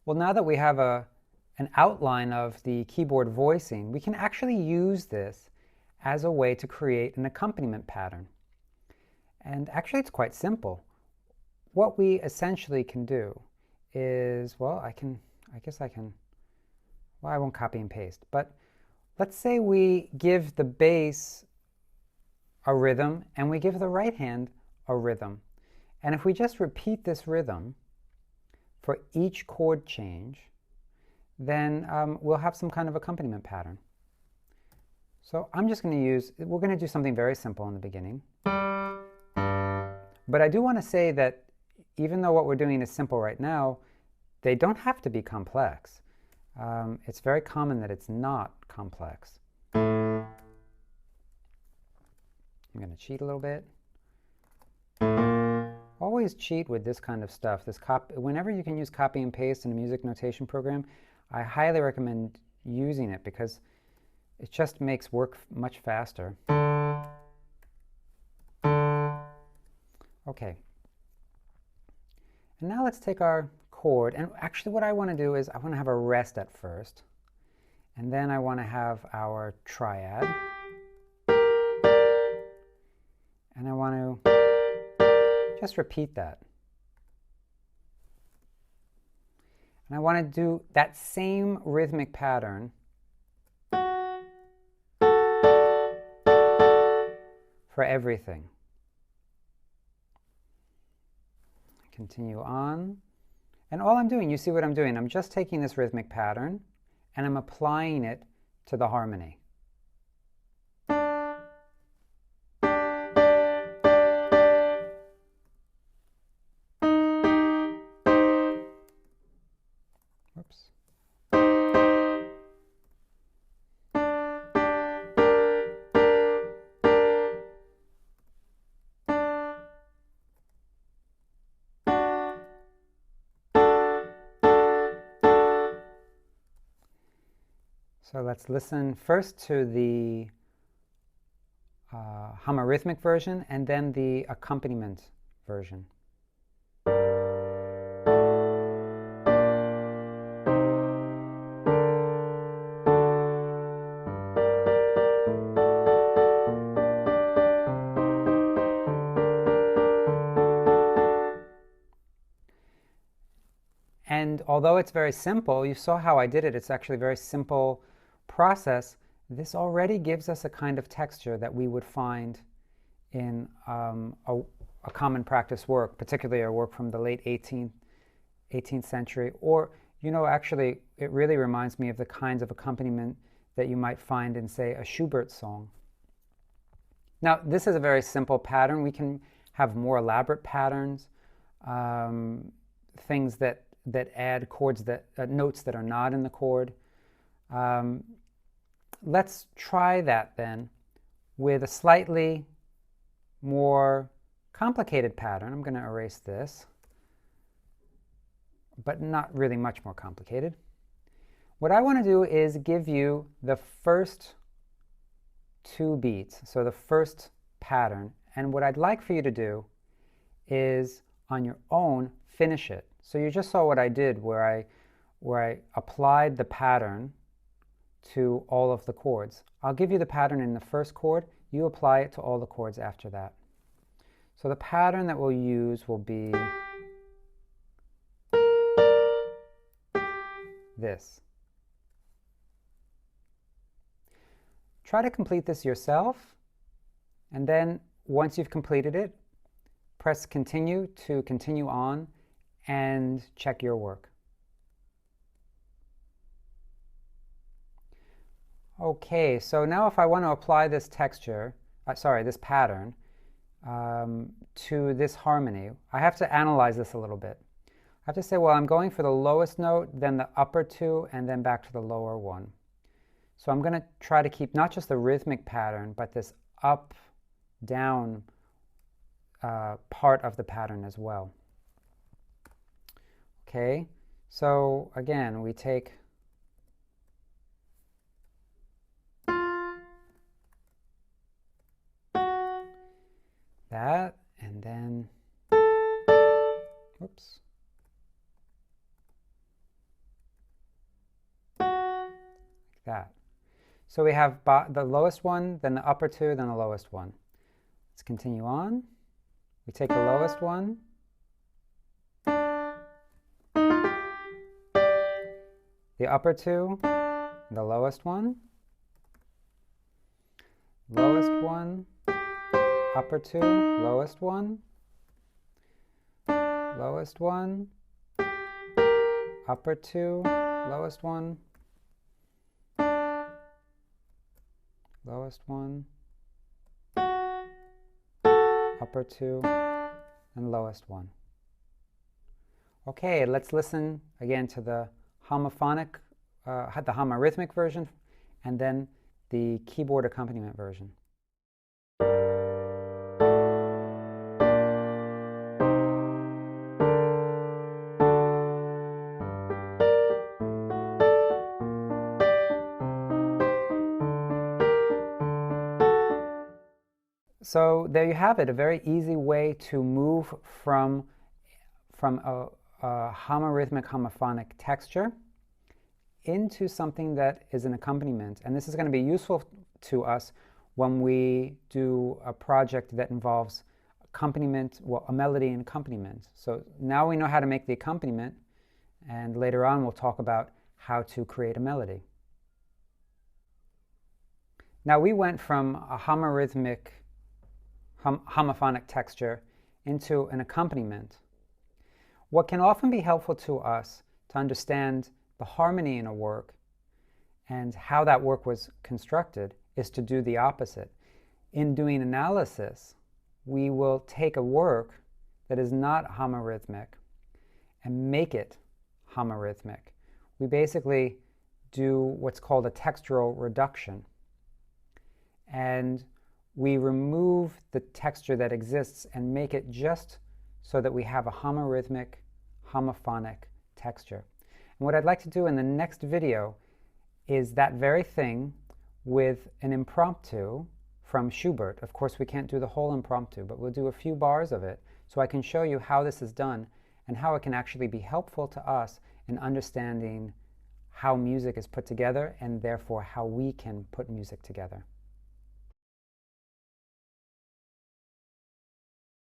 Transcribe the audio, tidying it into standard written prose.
Well, now that we have an outline of the keyboard voicing, we can actually use this as a way to create an accompaniment pattern. And actually, it's quite simple. What we essentially can do is, well, I won't copy and paste, but let's say we give the bass a rhythm and we give the right hand a rhythm. And if we just repeat this rhythm for each chord change, then we'll have some kind of accompaniment pattern. So I'm just going to we're going to do something very simple in the beginning. But I do want to say that even though what we're doing is simple right now, they don't have to be complex. It's very common that it's not complex. I'm going to cheat a little bit. Always cheat with this kind of stuff. Whenever you can use copy and paste in a music notation program, I highly recommend using it because it just makes work much faster. Okay. And now let's take our chord, and actually what I want to do is I want to have a rest at first, and then I want to have our triad, and I want to just repeat that. And I want to do that same rhythmic pattern for everything. Continue on. And all I'm doing, you see what I'm doing, I'm just taking this rhythmic pattern and I'm applying it to the harmony. Whoops. So let's listen first to the homarhythmic version and then the accompaniment version. And although it's very simple, you saw how I did it, it's actually a very simple process. This already gives us a kind of texture that we would find in a common practice work, particularly a work from the late 18th century. Or, actually, it really reminds me of the kinds of accompaniment that you might find in, say, a Schubert song. Now, this is a very simple pattern. We can have more elaborate patterns, things that add chords notes that are not in the chord. Let's try that then with a slightly more complicated pattern. I'm going to erase this, but not really much more complicated. What I want to do is give you the first 2 beats, so the first pattern, and what I'd like for you to do is on your own finish it. So you just saw what I did where I applied the pattern to all of the chords. I'll give you the pattern in the first chord. You apply it to all the chords after that. So the pattern that we'll use will be this. Try to complete this yourself, and then once you've completed it, press continue to continue on and check your work. Okay, so now if I want to apply this texture, this pattern, to this harmony, I have to analyze this a little bit. I have to say, well, I'm going for the lowest note, then the upper 2, and then back to the lower 1. So I'm going to try to keep not just the rhythmic pattern, but this up, down part of the pattern as well. Okay, so again, we take that, and then, whoops, that. So we have the lowest one, then the upper two, then the lowest one. Let's continue on. We take the lowest one, the upper two, the lowest one, lowest one, upper two, lowest one, lowest one, upper two, lowest one, lowest one, upper two, and lowest one. Okay, let's listen again to the homophonic, the homorythmic version, and then the keyboard accompaniment version. So there you have it, a very easy way to move from a homorythmic homophonic texture into something that is an accompaniment. And this is going to be useful to us when we do a project that involves accompaniment, well, a melody and accompaniment. So now we know how to make the accompaniment, and later on we'll talk about how to create a melody. Now we went from a homorythmic homophonic texture into an accompaniment. What can often be helpful to us to understand the harmony in a work and how that work was constructed is to do the opposite. In doing analysis, we will take a work that is not homorhythmic and make it homorhythmic. We basically do what's called a textural reduction. And we remove the texture that exists and make it just so that we have a homorhythmic, homophonic texture. And what I'd like to do in the next video is that very thing with an impromptu from Schubert. Of course, we can't do the whole impromptu, but we'll do a few bars of it so I can show you how this is done and how it can actually be helpful to us in understanding how music is put together and therefore how we can put music together.